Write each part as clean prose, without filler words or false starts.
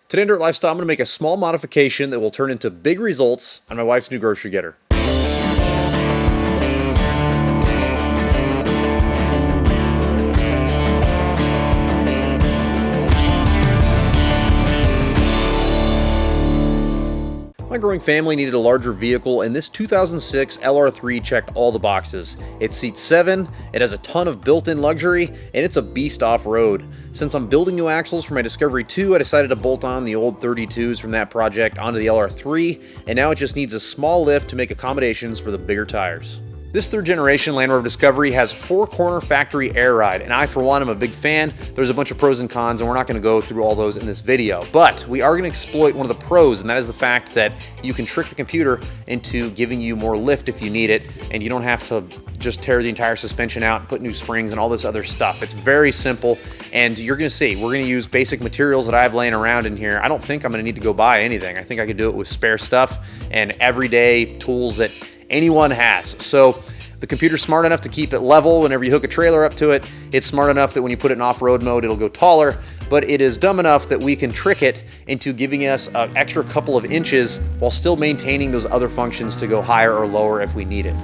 Today in Dirt Lifestyle, I'm going to make a small modification that will turn into big results on my wife's new grocery getter. My growing family needed a larger vehicle, and this 2006 LR3 checked all the boxes. It seats 7, it has a ton of built-in luxury, and it's a beast off-road. Since I'm building new axles for my Discovery 2, I decided to bolt on the old 32s from that project onto the LR3, and now it just needs a small lift to make accommodations for the bigger tires. This third generation Land Rover Discovery has 4-corner factory air ride, and I for one am a big fan. There's a bunch of pros and cons, and we're not going to go through all those in this video, but we are going to exploit one of the pros, and that is the fact that you can trick the computer into giving you more lift if you need it, and you don't have to just tear the entire suspension out and put new springs and all this other stuff. It's very simple, and you're going to see we're going to use basic materials that I have laying around in here. I don't think I'm going to need to go buy anything. I think I could do it with spare stuff and everyday tools that anyone has. So the computer's smart enough to keep it level whenever you hook a trailer up to it. It's smart enough that when you put it in off-road mode, it'll go taller, but it is dumb enough that we can trick it into giving us an extra couple of inches while still maintaining those other functions to go higher or lower if we need it.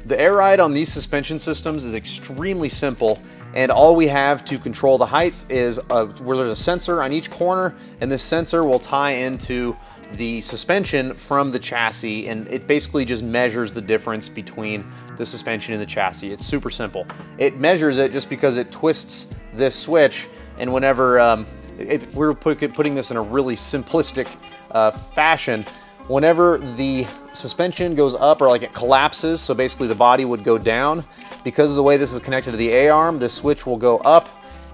The air ride on these suspension systems is extremely simple, and all we have to control the height is where there's a sensor on each corner, and this sensor will tie into the suspension from the chassis, and it basically just measures the difference between the suspension and the chassis. It's super simple. It measures it just because it twists this switch, and whenever, if we're putting this in a really simplistic fashion, whenever the suspension goes up or like it collapses, so basically the body would go down, because of the way this is connected to the A-arm, this switch will go up,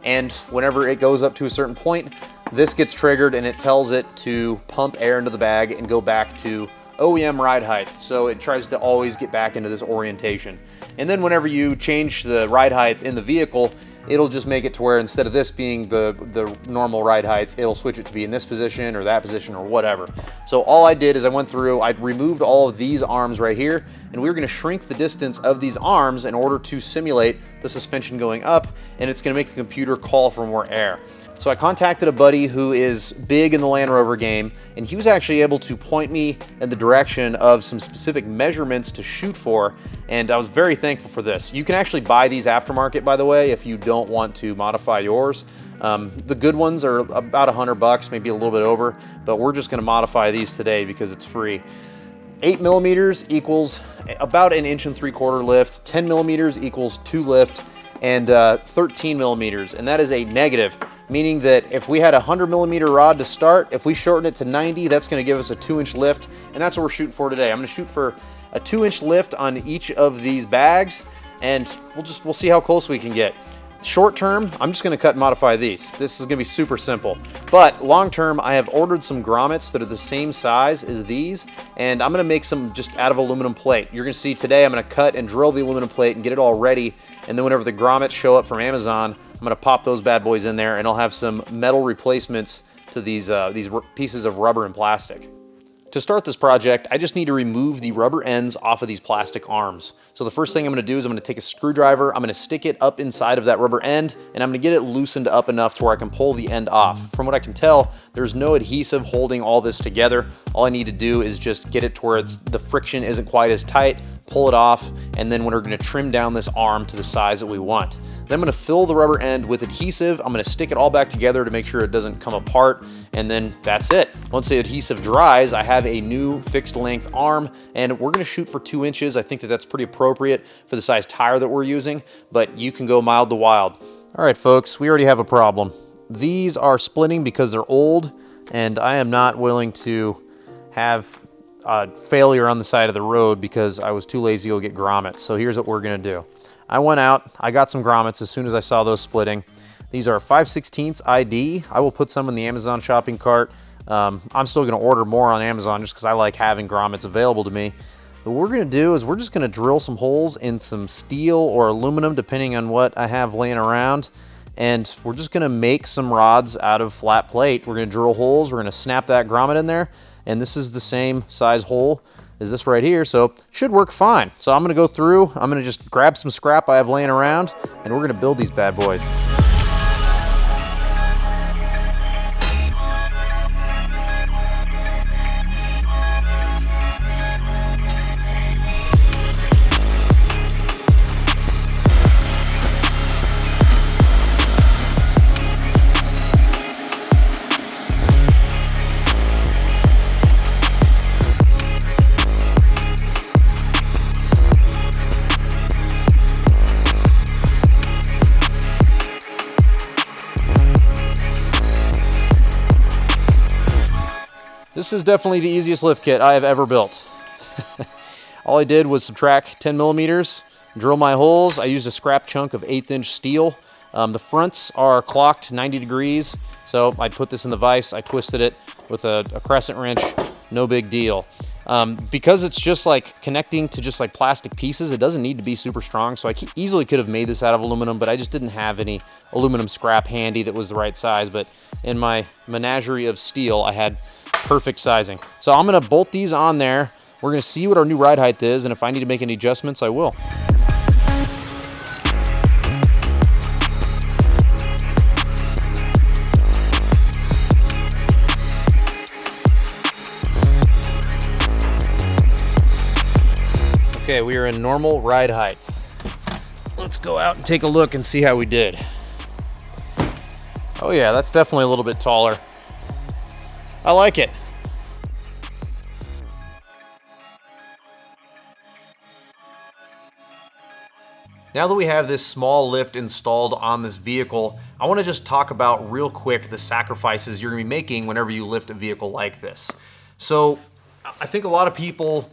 and whenever it goes up to a certain point, this gets triggered and it tells it to pump air into the bag and go back to OEM ride height. So it tries to always get back into this orientation. And then whenever you change the ride height in the vehicle, it'll just make it to where instead of this being the normal ride height, it'll switch it to be in this position or that position or whatever. So all I did is I went through, I removed all of these arms right here, and we were gonna shrink the distance of these arms in order to simulate the suspension going up, and it's gonna make the computer call for more air. So I contacted a buddy who is big in the Land Rover game, and he was actually able to point me in the direction of some specific measurements to shoot for, and I was very thankful for this. You can actually buy these aftermarket, by the way, if you don't want to modify yours. The good ones are about $100, maybe a little bit over, but we're just gonna modify these today because it's free. 8 millimeters equals about 1 3/4 lift, 10 millimeters equals 2 lift, and 13 millimeters, and that is a negative, meaning that if we had a 100 millimeter rod to start, if we shorten it to 90, that's going to give us a 2-inch lift, and that's what we're shooting for today. I'm going to shoot for a 2-inch lift on each of these bags, and we'll see how close we can get. Short term, I'm just going to cut and modify these. This is going to be super simple. But long term, I have ordered some grommets that are the same size as these, and I'm going to make some just out of aluminum plate. You're going to see today I'm going to cut and drill the aluminum plate and get it all ready, and then whenever the grommets show up from Amazon, I'm going to pop those bad boys in there, and I'll have some metal replacements to these pieces of rubber and plastic. To start this project, I just need to remove the rubber ends off of these plastic arms. So the first thing I'm going to do is I'm going to take a screwdriver, I'm going to stick it up inside of that rubber end, and I'm going to get it loosened up enough to where I can pull the end off. From what I can tell, there's no adhesive holding all this together. All I need to do is just get it to where the friction isn't quite as tight, pull it off, and then we're going to trim down this arm to the size that we want. Then I'm going to fill the rubber end with adhesive. I'm going to stick it all back together to make sure it doesn't come apart, and then that's it. Once the adhesive dries, I have a new fixed length arm, and we're going to shoot for 2 inches. I think that that's pretty appropriate for the size tire that we're using, but you can go mild to wild. All right, folks, we already have a problem. These are splitting because they're old, and I am not willing to have failure on the side of the road because I was too lazy to go get grommets. So here's what we're going to do. I went out, I got some grommets as soon as I saw those splitting. These are 5/16 ID. I will put some in the Amazon shopping cart. I'm still gonna order more on Amazon just because I like having grommets available to me. But what we're gonna do is we're just gonna drill some holes in some steel or aluminum, depending on what I have laying around. And we're just gonna make some rods out of flat plate. We're gonna drill holes, we're gonna snap that grommet in there, and this is the same size hole as this right here, so should work fine. So I'm gonna go through, I'm gonna just grab some scrap I have laying around, and we're gonna build these bad boys. This is definitely the easiest lift kit I have ever built. All I did was subtract 10 millimeters, drill my holes. I used a scrap chunk of 1/8 inch steel. The fronts are clocked 90 degrees, so I put this in the vise, I twisted it with a crescent wrench, no big deal. Because it's just like connecting to just like plastic pieces, it doesn't need to be super strong, so I easily could have made this out of aluminum, but I just didn't have any aluminum scrap handy that was the right size. But in my menagerie of steel, I had perfect sizing. So I'm gonna bolt these on there. We're gonna see what our new ride height is, and if I need to make any adjustments, I will. Okay, we are in normal ride height. Let's go out and take a look and see how we did. Oh yeah, that's definitely a little bit taller. I like it. Now that we have this small lift installed on this vehicle, I want to just talk about real quick the sacrifices you're going to be making whenever you lift a vehicle like this. So I think a lot of people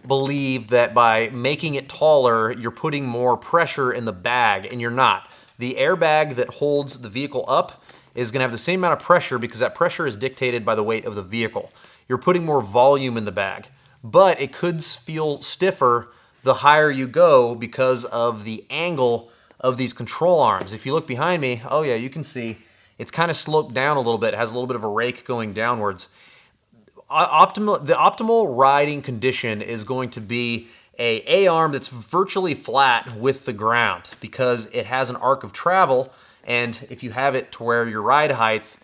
believe that by making it taller, you're putting more pressure in the bag, and you're not. The airbag that holds the vehicle up is going to have the same amount of pressure because that pressure is dictated by the weight of the vehicle. You're putting more volume in the bag, but it could feel stiffer the higher you go because of the angle of these control arms. If you look behind me, oh yeah, you can see it's kind of sloped down a little bit. It has a little bit of a rake going the optimal riding condition is going to be a A-arm that's virtually flat with the ground because it has an arc of travel. And if you have it to where your ride height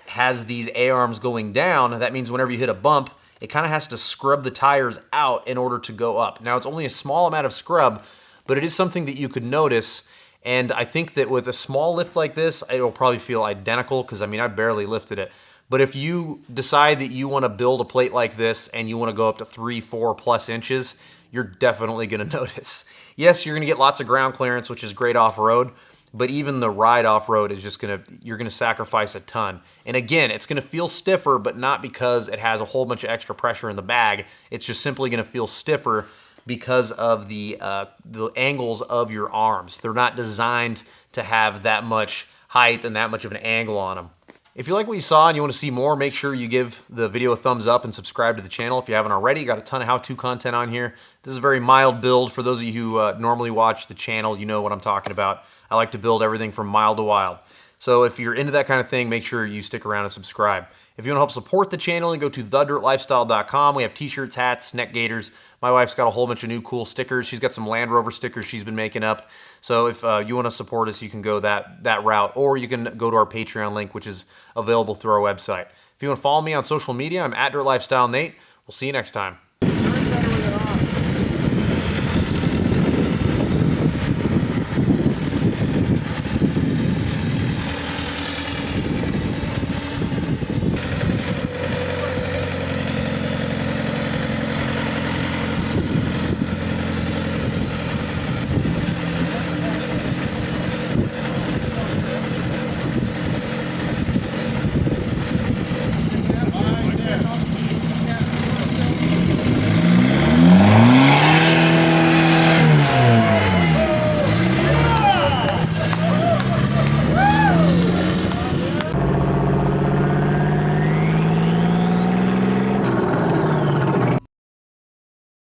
has these A-arms going down, that means whenever you hit a bump, it kind of has to scrub the tires out in order to go up. Now, it's only a small amount of scrub, but it is something that you could notice. And I think that with a small lift like this, it'll probably feel identical because, I mean, I barely lifted it. But if you decide that you want to build a plate like this and you want to go up to 3-4+ inches, you're definitely going to notice. Yes, you're going to get lots of ground clearance, which is great off-road. But even the ride off-road is just you're gonna sacrifice a ton. And again, it's gonna feel stiffer, but not because it has a whole bunch of extra pressure in the bag. It's just simply gonna feel stiffer because of the angles of your arms. They're not designed to have that much height and that much of an angle on them. If you like what you saw and you want to see more, make sure you give the video a thumbs up and subscribe to the channel if you haven't already. Got a ton of how-to content on here. This is a very mild build. For those of you who normally watch the channel, you know what I'm talking about. I like to build everything from mild to wild. So if you're into that kind of thing, make sure you stick around and subscribe. If you want to help support the channel, you go to thedirtlifestyle.com. We have t-shirts, hats, neck gaiters. My wife's got a whole bunch of new cool stickers. She's got some Land Rover stickers she's been making up. So if you want to support us, you can go that route, or you can go to our Patreon link, which is available through our website. If you want to follow me on social media, I'm at DirtLifestyleNate. We'll see you next time.